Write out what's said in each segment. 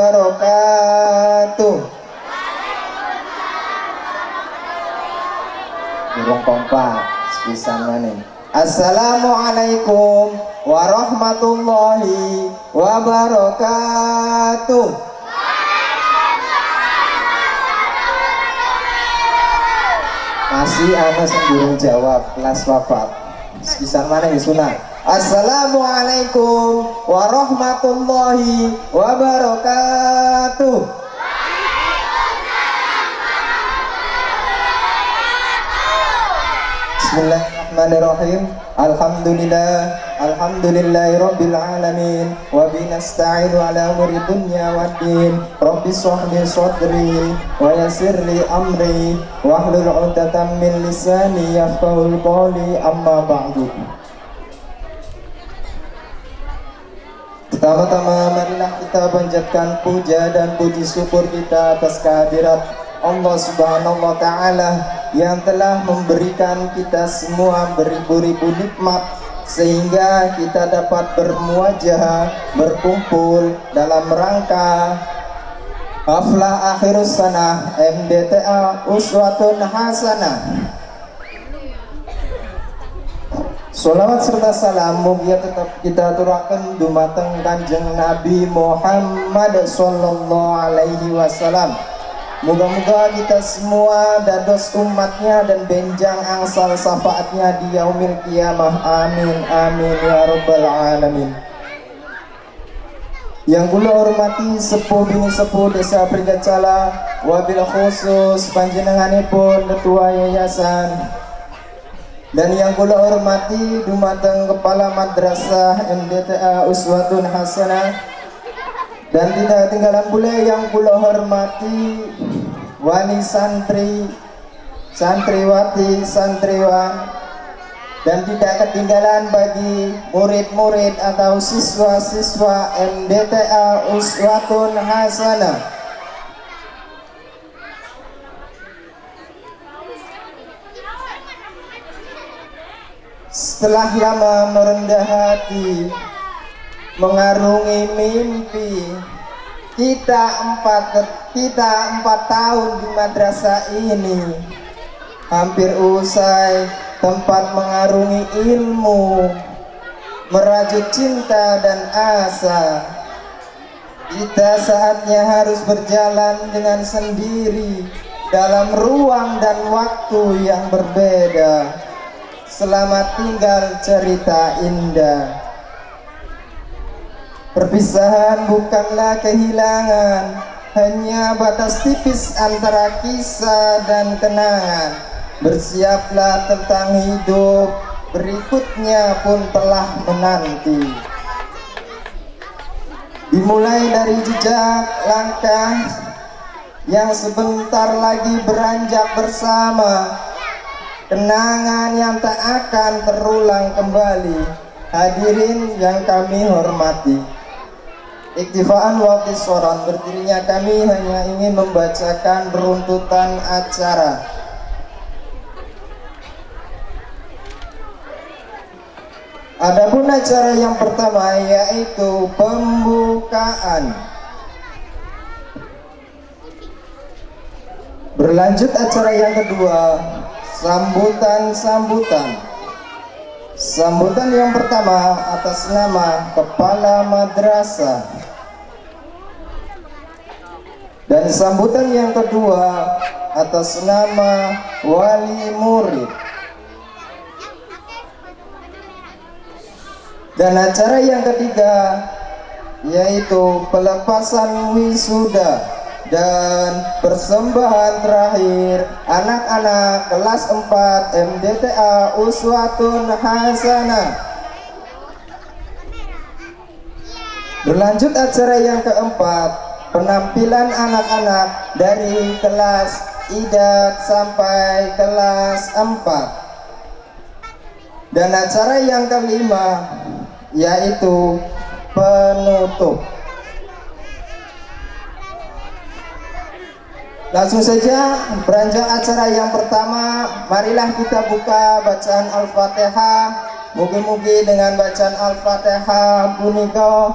wabarakatuh. Burung kompak sepisan maning. Assalamualaikum warahmatullahi wabarakatuh. Masih anak sebelum jawab kelas wafat. Sepisan mana ya sunah? Assalamualaikum warahmatullahi wabarakatuh. Bismillahirrahmanirrahim. Alhamdulillahirabbil alamin wa binasta'inu ala umuri dunya waddin. Rabbi shrah li sadri wa yassir li amri wahlul 'uqdatam min lisani yafqahul qawli, amma ba'du. Pertama-tama marilah kita panjatkan puja dan puji syukur kita atas kehadirat Allah Subhanahu wa Ta'ala yang telah memberikan kita semua beribu-ribu nikmat sehingga kita dapat bermuajah, berkumpul dalam rangka Haflah Akhirus Sanah MDTA Uswatun Hasanah. Sholawat serta salam mugia tetap kita aturaken dumateng Kanjeng Nabi Muhammad sallallahu alaihi wasallam. Moga-moga kita semua dados umatnya dan benjang angsal syafaatnya di yaumil qiyamah. Amin amin ya rabbal alamin. Yang kula hormati sepuh bini sepuh Desa Pringgacala, wabil khusus panjenenganipun Ketua Yayasan, dan yang kula hormati dumateng Kepala Madrasah MDTA Uswatun Hasanah, dan tidak ketinggalan pula yang kula hormati wali santri, santriwati, santriwan, dan tidak ketinggalan bagi murid-murid atau siswa-siswa MDTA Uswatun Hasanah. Setelah lama merendah hati, mengarungi mimpi, kita empat tahun di madrasah ini hampir usai, tempat mengarungi ilmu, merajut cinta dan asa. Kita saatnya harus berjalan dengan sendiri dalam ruang dan waktu yang berbeda. Selamat tinggal cerita indah. Perpisahan bukanlah kehilangan, hanya batas tipis antara kisah dan kenangan. Bersiaplah tentang hidup, berikutnya pun telah menanti. Dimulai dari jejak langkah yang sebentar lagi beranjak bersama, kenangan yang tak akan terulang kembali. Hadirin yang kami hormati, iktifaan waktu soran, berdirinya kami hanya ingin membacakan runtutan acara. Adapun acara yang pertama yaitu pembukaan. Berlanjut acara yang kedua, sambutan. Sambutan yang pertama atas nama Kepala Madrasah, dan sambutan yang kedua atas nama Wali Murid. Dan acara yang ketiga yaitu pelepasan wisuda dan persembahan terakhir anak-anak kelas 4 MDTA Uswatun Hasanah. Berlanjut acara yang keempat, penampilan anak-anak dari kelas IDAT sampai kelas 4. Dan acara yang kelima yaitu penutup. Langsung saja beranjak acara yang pertama, marilah kita buka bacaan Al-Fatihah. Mugi-mugi dengan bacaan Al-Fatihah punika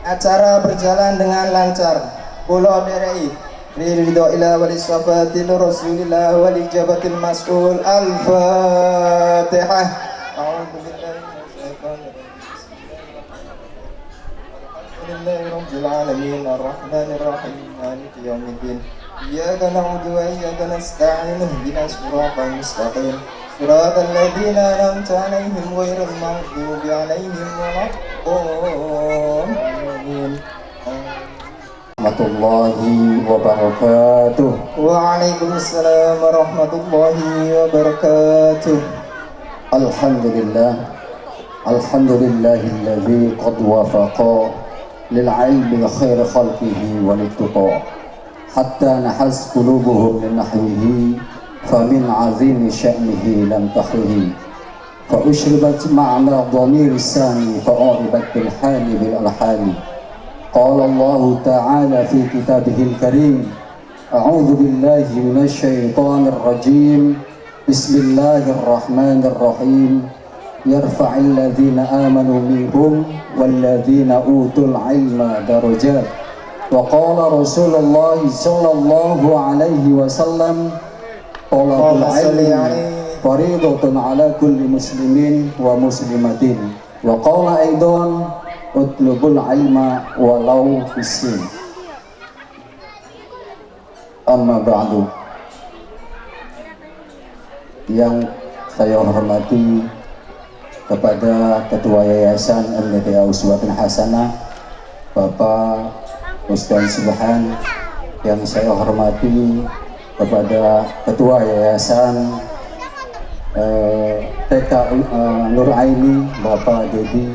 Acara berjalan dengan lancar. Kula berai ridho ila wali syafatil rasulillah wali jabatil mas'ul. Al-Fatihah. A'udzu billahi minasyaitonir rajim. Alhamdulillahi rabbil alamin arrahmanir rahim maliki yaumiddin. Iyyaka na'budu wa iyyaka nasta'in ihdinas siratal mustaqim. Siratal ladzina an'amta 'alaihim ghairil maghdubi 'alaihim waladdallin. Warahmatullahi wabarakatuh. Waalaikumsalam warahmatullahi wabarakatuh. Alhamdulillah. Alhamdulillahilladzi qad wafaqa lil ilmi khair khalqihi wa littuqa hatta nahaz qulubuhum min nahwihi famin azimi sya'nihi lam tahrihi fa ushribat ma'na dhamir sani fa uribat bil hali bil alhali. Qala Allah Ta'ala fi kitabihil karim a'udzu billahi minasy syaithanir rajim. Bismillahirrahmanirrahim. Yarfa'il ladzina amanu minhum wal ladzina utul ilma darajat. Wa qala Rasulullah sallallahu alaihi wasallam talabul ilmi fariidatun ala kulli muslimin wa muslimatin. Wa qala aidan utlubul ilma walau bisin. Amma ba'du. Yang saya hormati kepada Ketua Yayasan MDTA Uswatun Hasanah Bapak Ustaz Subhan, yang saya hormati kepada Ketua Yayasan TK Nur Aini Bapak Dedi,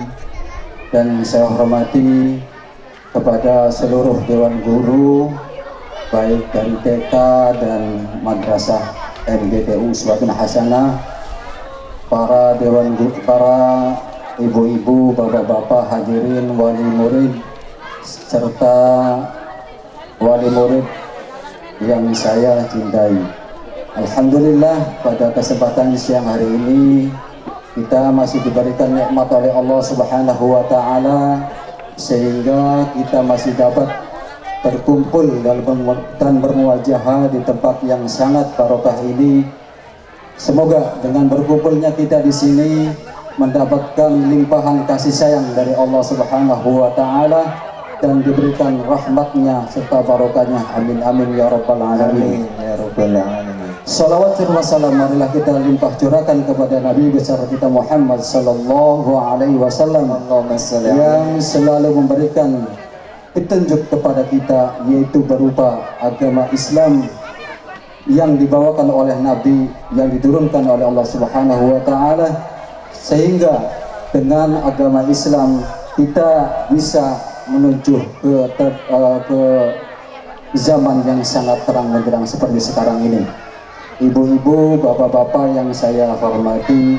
dan saya hormati kepada seluruh Dewan Guru baik dari TK dan Madrasah MDTU Uswatun Hasanah, para Dewan Guru, para ibu-ibu, bapak-bapak, hadirin, wali murid, serta wali murid yang saya cintai. Alhamdulillah, pada kesempatan siang hari ini kita masih diberikan nikmat oleh Allah Subhanahu wa Ta'ala, sehingga kita masih dapat berkumpul dan bermuajahah di tempat yang sangat barokah ini. Semoga dengan berkumpulnya kita di sini mendapatkan limpahan kasih sayang dari Allah Subhanahu wa Ta'ala dan diberikan rahmatnya serta barokahnya. Amin amin ya rabbal alamin. Ya rabbal alamin. Salawat wa salam marilah kita limpah curahkan kepada Nabi besar kita Muhammad sallallahu alaihi wasallam yang selalu memberikan petunjuk kepada kita, yaitu berupa agama Islam yang dibawakan oleh Nabi, yang diturunkan oleh Allah Subhanahu wa Ta'ala, sehingga dengan agama Islam kita bisa menuju ke zaman yang sangat terang benderang seperti sekarang ini. Ibu-ibu, bapak-bapak yang saya hormati,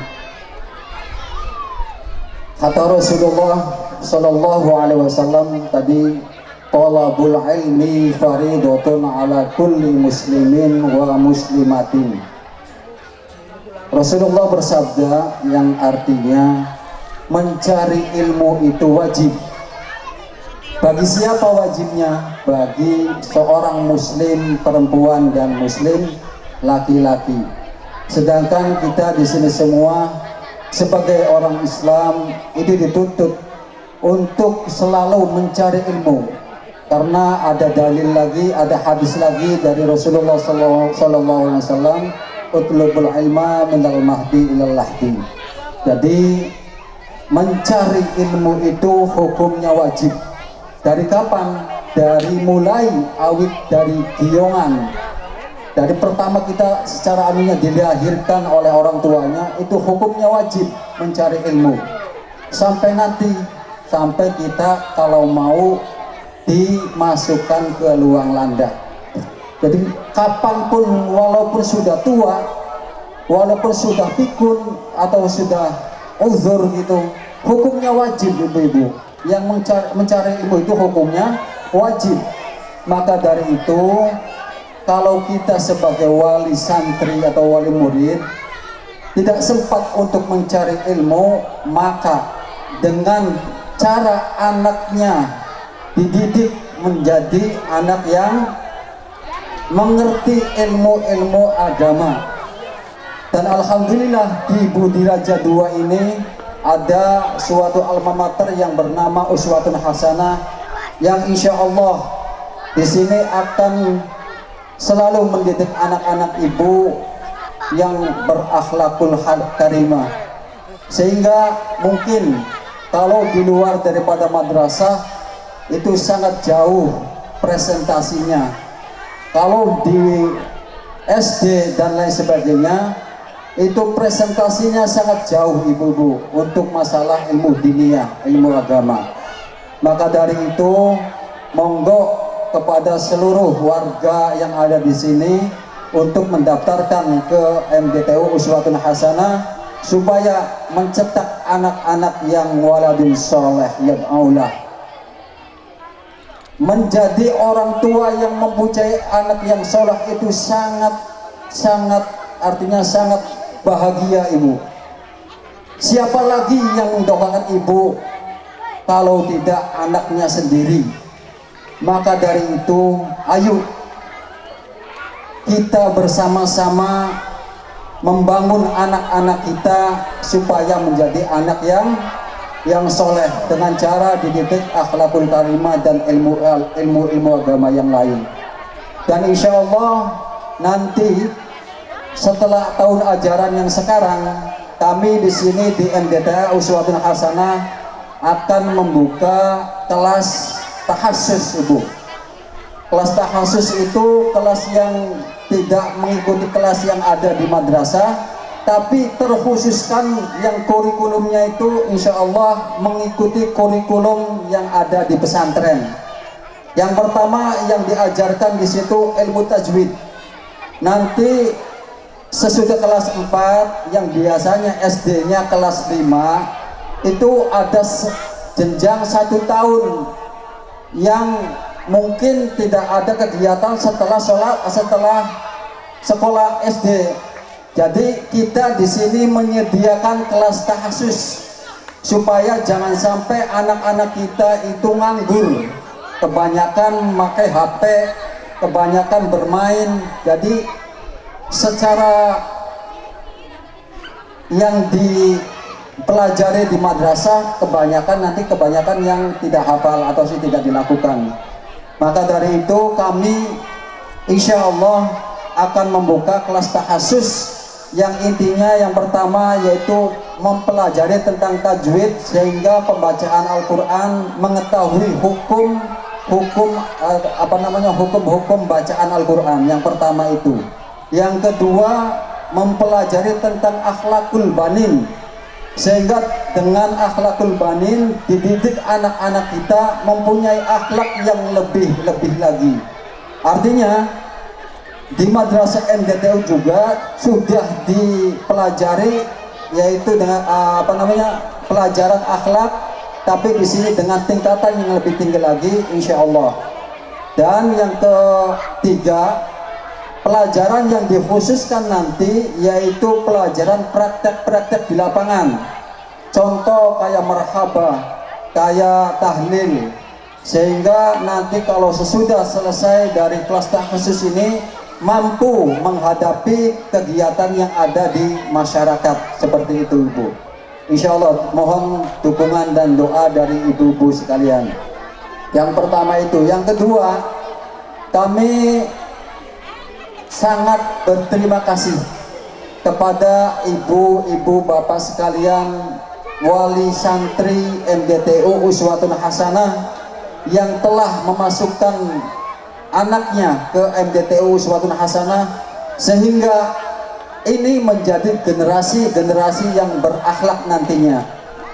kata Rasulullah sallallahu alaihi wasallam tadi, talabul ilmi faridatun ala kulli muslimin wa muslimatin. Rasulullah bersabda yang artinya mencari ilmu itu wajib. Bagi siapa wajibnya? Bagi seorang muslim perempuan dan muslim laki-laki. Sedangkan kita di sini semua sebagai orang Islam itu dituntut untuk selalu mencari ilmu, karena ada dalil lagi, ada hadis lagi dari Rasulullah sallallahu alaihi wasallam, utlubul ilma minal mahdi ilal lahdi. Jadi mencari ilmu itu hukumnya wajib. Dari kapan? Dari mulai awit dari giyongan. Dari pertama kita secara anunya dilahirkan oleh orang tuanya, itu hukumnya wajib mencari ilmu. Sampai nanti, sampai kita kalau mau dimasukkan ke luang landak. Jadi kapanpun, walaupun sudah tua, walaupun sudah pikun atau sudah uzur gitu, hukumnya wajib ibu-ibu. Yang mencari ilmu itu hukumnya wajib. Maka dari itu, kalau kita sebagai wali santri atau wali murid tidak sempat untuk mencari ilmu, maka dengan cara anaknya dididik menjadi anak yang mengerti ilmu-ilmu agama. Dan alhamdulillah di Budi Raja 2 ini ada suatu alma mater yang bernama Uswatun Hasanah, yang insya Allah di sini akan selalu mendidik anak-anak ibu yang berakhlakul karimah. Sehingga mungkin kalau di luar daripada madrasah itu sangat jauh presentasinya. Kalau di SD dan lain sebagainya itu presentasinya sangat jauh ibu-ibu untuk masalah ilmu diniyah, ilmu agama. Maka dari itu monggo kepada seluruh warga yang ada di sini untuk mendaftarkan ke MDTU Uswatun Hasanah supaya mencetak anak-anak yang waladun soleh yang aulah. Menjadi orang tua yang mempunyai anak yang soleh itu sangat artinya sangat bahagia ibu. Siapa lagi yang mendoakan ibu kalau tidak anaknya sendiri? Maka dari itu ayo kita bersama-sama membangun anak-anak kita supaya menjadi anak yang soleh dengan cara dididik akhlakul karimah dan ilmu agama yang lain. Dan insya Allah nanti setelah tahun ajaran yang sekarang, kami di sini di MDTA Uswatun Hasanah akan membuka kelas tahassus ibu. Kelas tahassus itu kelas yang tidak mengikuti kelas yang ada di madrasah, tapi terkhususkan yang kurikulumnya itu insya Allah mengikuti kurikulum yang ada di pesantren. Yang pertama yang diajarkan di situ ilmu tajwid. Nanti sesudah kelas 4 yang biasanya SD-nya kelas 5 itu ada jenjang 1 tahun yang mungkin tidak ada kegiatan setelah sekolah SD. Jadi kita di sini menyediakan kelas tahassus supaya jangan sampai anak-anak kita itu nganggur, kebanyakan memakai HP, kebanyakan bermain. Jadi secara yang dipelajari di madrasah kebanyakan yang tidak hafal atau tidak dilakukan. Maka dari itu kami insya Allah akan membuka kelas tahassus yang intinya yang pertama yaitu mempelajari tentang tajwid sehingga pembacaan Al-Quran, mengetahui hukum bacaan Al-Quran. Yang pertama itu. Yang kedua, mempelajari tentang akhlakul banin, sehingga dengan akhlakul banin dididik anak-anak kita mempunyai akhlak yang lebih lagi. Artinya di madrasah MDTU juga sudah dipelajari yaitu dengan pelajaran akhlak, tapi di sini dengan tingkatan yang lebih tinggi lagi insya Allah. Dan yang ketiga, pelajaran yang dikhususkan nanti yaitu pelajaran praktek-praktek di lapangan. Contoh kayak marhabah, kayak tahlil. Sehingga nanti kalau sesudah selesai dari kelas tahassus ini mampu menghadapi kegiatan yang ada di masyarakat seperti itu ibu. Insya Allah mohon dukungan dan doa dari ibu-ibu sekalian. Yang pertama itu. Yang kedua, kami sangat berterima kasih kepada ibu-ibu bapak sekalian wali santri MDTU Uswatun Hasanah yang telah memasukkan anaknya ke MDTU Uswatun Hasanah sehingga ini menjadi generasi yang berakhlak nantinya.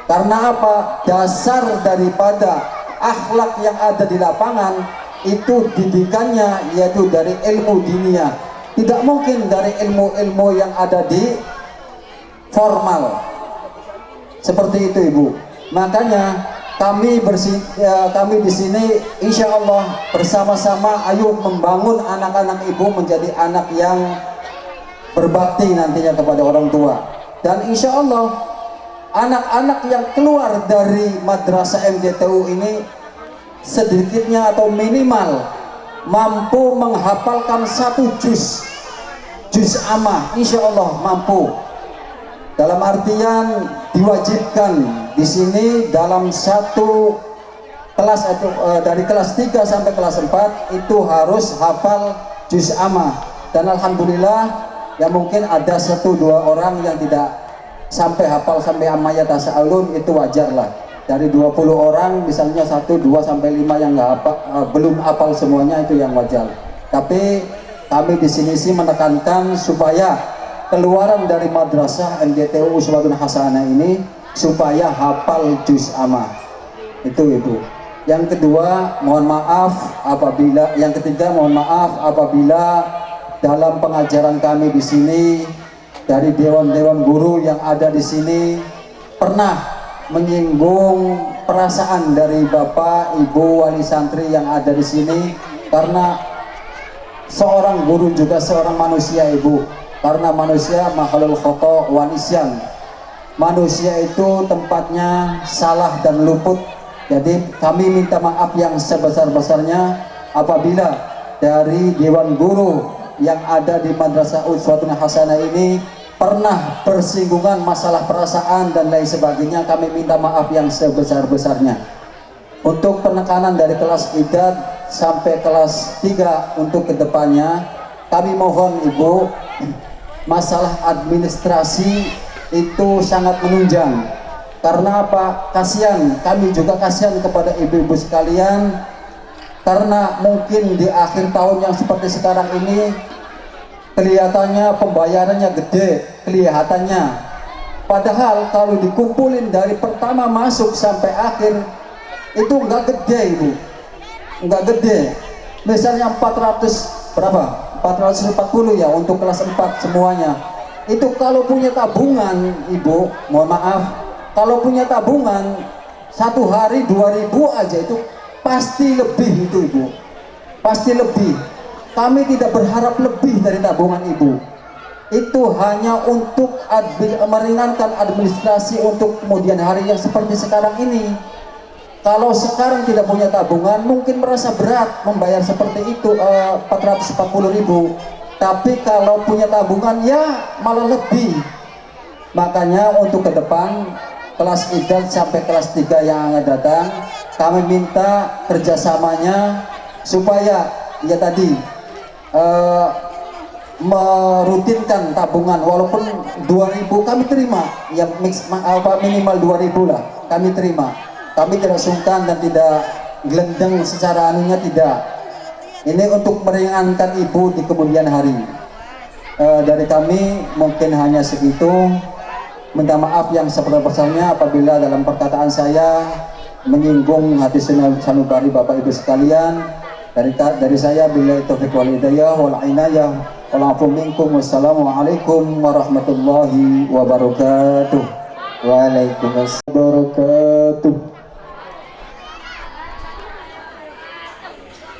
Karena apa? Dasar daripada akhlak yang ada di lapangan itu didikannya yaitu dari ilmu diniyah. Tidak mungkin dari ilmu-ilmu yang ada di formal. Seperti itu ibu. Makanya kami di sini insya Allah bersama-sama ayo membangun anak-anak ibu menjadi anak yang berbakti nantinya kepada orang tua. Dan insya Allah anak-anak yang keluar dari madrasah MDTU ini sedikitnya atau minimal mampu menghafalkan 1 juz amma, insya Allah mampu. Dalam artian diwajibkan di sini dalam satu kelas atau dari kelas 3 sampai kelas 4 itu harus hafal juz amma. Dan alhamdulillah ya mungkin ada 1-2 orang yang tidak sampai hafal sampai amma ya tasa'alun, itu wajar lah. Dari 20 orang misalnya 1, 2 sampai 5 yang nggak belum hafal semuanya, itu yang wajar. Tapi kami di sini sih menekankan supaya keluaran dari madrasah MGTU Uswatun Hasanah ini supaya hafal juz amma. Itu Ibu. Yang kedua, mohon maaf apabila dalam pengajaran kami di sini dari dewan-dewan guru yang ada di sini pernah menyinggung perasaan dari Bapak, Ibu, wali santri yang ada di sini, karena seorang guru juga seorang manusia, Ibu. Karena manusia makhluk khata wa nisyan. Manusia itu tempatnya salah dan luput. Jadi kami minta maaf yang sebesar-besarnya apabila dari dewan guru yang ada di Madrasah Uswatun Hasanah ini pernah bersinggungan masalah perasaan dan lain sebagainya. Kami minta maaf yang sebesar-besarnya. Untuk penekanan dari kelas idad sampai kelas 3 untuk kedepannya, kami mohon Ibu, masalah administrasi itu sangat menunjang. Karena apa? Kasihan, kami juga kasihan kepada ibu-ibu sekalian, karena mungkin di akhir tahun yang seperti sekarang ini kelihatannya pembayarannya gede, kelihatannya. Padahal kalau dikumpulin dari pertama masuk sampai akhir itu enggak gede, Ibu. Enggak gede. Misalnya 400 berapa? 440 ya untuk kelas 4 semuanya. Itu kalau punya tabungan, Ibu, mohon maaf, kalau punya tabungan 1 hari 2.000 aja itu pasti lebih itu, Ibu. Pasti lebih. Kami tidak berharap lebih dari tabungan Ibu. Itu hanya untuk meringankan administrasi untuk kemudian hari yang seperti sekarang ini. Kalau sekarang tidak punya tabungan mungkin merasa berat membayar seperti itu 440.000. Tapi kalau punya tabungan ya malah lebih. Makanya untuk ke depan kelas idad sampai kelas 3 yang akan datang, kami minta kerjasamanya supaya ya tadi merutinkan tabungan, walaupun 2.000 kami terima, ya minimal 2.000 lah kami terima. Kami tidak sungkan dan tidak gelendeng secara anunya, tidak. Ini untuk meringankan Ibu di kemudian hari. Dari kami mungkin hanya segitu. Minta maaf yang sebesar-besarnya apabila dalam perkataan saya menyinggung hati sanubari Bapak Ibu sekalian. Dari saya billahi taufiq wal hidayah wal inayah wal afu minkum. Wassalamualaikum warahmatullahi wabarakatuh. Waalaikumsalam wabarakatuh.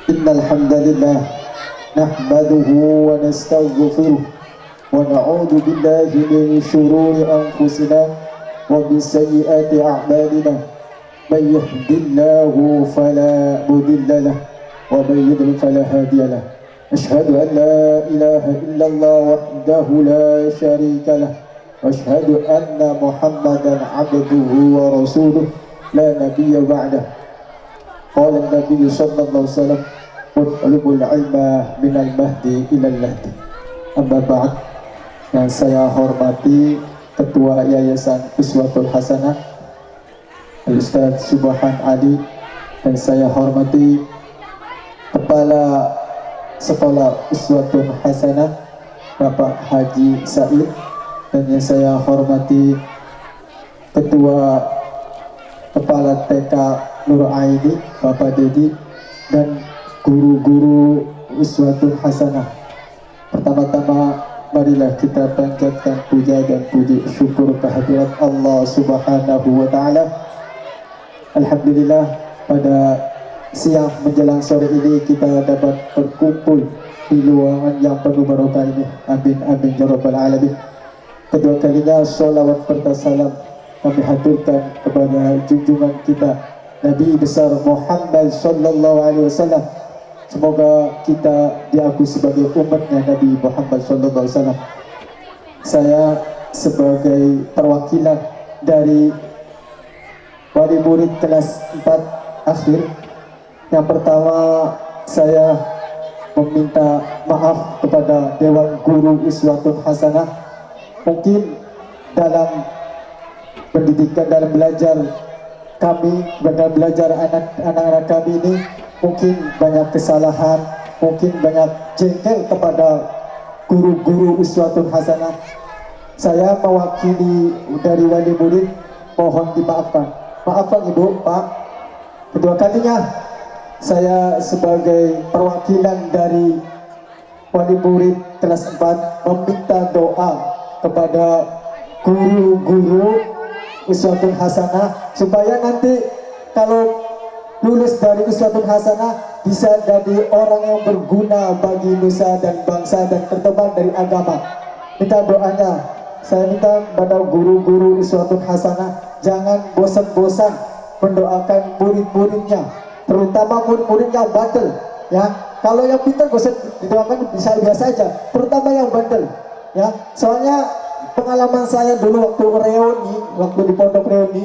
Innal hamdalillah nahmaduhu wa nastaghfiruh wa na'udzu billahi min shururi anfusina wa min sayyiati a'malina. May yahdihillahu fala mudilla lahu wa may yudlil fala hadiya lahu. Asyhadu an la ilaha illallah wahdahu la syarika lahu wa asyhadu anna Muhammadan 'abduhu wa rasuluh la nabiyya ba'dahu. Qala an-nabiy sallallahu alaihi wasallam utlubul ilma minal mahdi ilal lahdi. Amma ba'd. Yang saya hormati Ketua Yayasan Uswatul Hasanah Al-Ustaz Subhan Ali, dan saya hormati Kepala Sekolah Uswatul Hasanah Bapak Haji Said, dan yang saya hormati Ketua Kepala TK Nur Aini Bapak Dedi, dan guru-guru Uswatul Hasanah. Pertama-tama marilah kita panjatkan puja dan puji syukur kehadirat Allah Subhanahu wa taala. Alhamdulillah, pada siang menjelang sore ini kita dapat berkumpul di ruangan yang penuh barokah ini. Amin amin ya rabbal alamin. Kedua kalinya sholawat serta salam kami haturkan kepada junjungan kita Nabi besar Muhammad sallallahu alaihi wasallam. Semoga kita diakui sebagai umatnya Nabi Muhammad sallallahu alaihi wasallam. Saya sebagai perwakilan dari wali murid kelas 4 akhir, yang pertama saya meminta maaf kepada Dewan Guru Uswatun Hasanah. Mungkin dalam pendidikan, dalam belajar kami, dalam belajar anak-anak kami ini mungkin banyak kesalahan, mungkin banyak jengkel kepada guru-guru Uswatun Hasanah. Saya mewakili dari wali murid, mohon dimaafkan. Maafkan Ibu, Pak. Kedua kalinya saya sebagai perwakilan dari wali murid kelas 4 meminta doa kepada guru-guru Uswatun Hasanah supaya nanti kalau lulus dari Uswatun Hasanah bisa jadi orang yang berguna bagi nusa dan bangsa dan berteman dari agama. Minta doanya. Saya minta pada guru-guru Uswatun Hasanah jangan bosan-bosan mendoakan murid-muridnya, terutama murid-murid yang bandel, ya. Kalau yang pintar gak usah didoakan, bisa biasa saja, terutama yang bandel, ya. Soalnya pengalaman saya dulu waktu reuni, waktu di pondok reuni,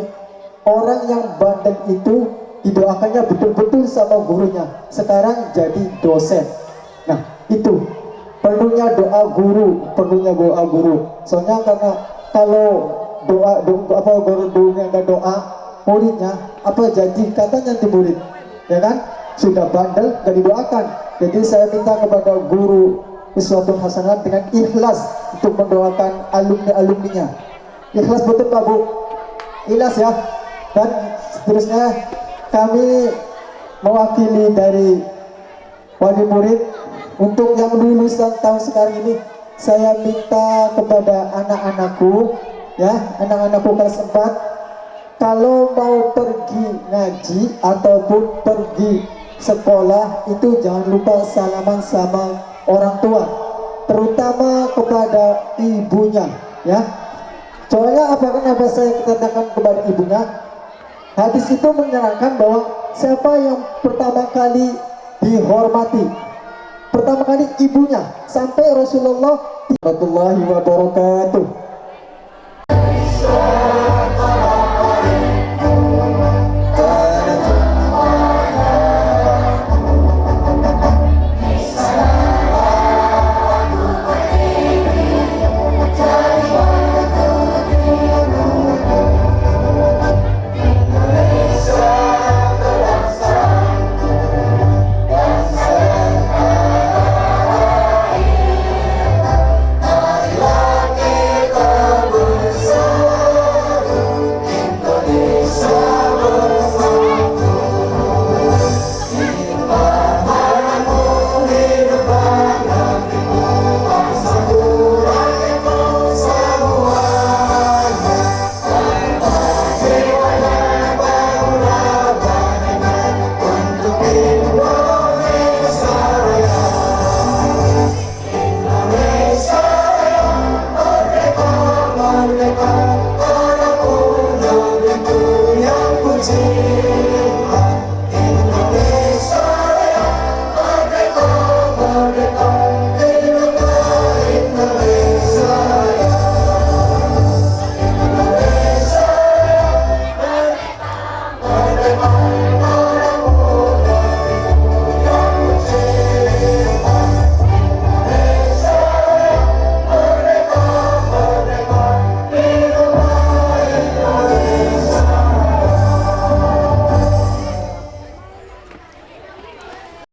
orang yang bandel itu didoakannya betul-betul sama gurunya, sekarang jadi dosen. Nah itu perlunya doa guru, perlunya doa guru. Soalnya karena kalau gurunya nggak doa, muridnya apa jadi katanya nanti murid, ya kan? Sudah bandel gak didoakan. Jadi saya minta kepada guru Uswatun Hasanah dengan ikhlas untuk mendoakan alumni-alumninya. Ikhlas betul Pak Bu, ikhlas ya. Dan seterusnya kami mewakili dari wali murid untuk yang lulusan tahun sekarang ini, saya minta kepada anak-anakku, ya, anak-anakku kelas 4, kalau mau pergi ngaji ataupun pergi sekolah itu jangan lupa salaman sama orang tua, terutama kepada ibunya, ya. Soalnya kenapa saya katakan kepada ibunya? Hadis itu menyerangkan bahwa siapa yang pertama kali dihormati, pertama kali ibunya, sampai Rasulullah warahmatullahi wabarakatuh.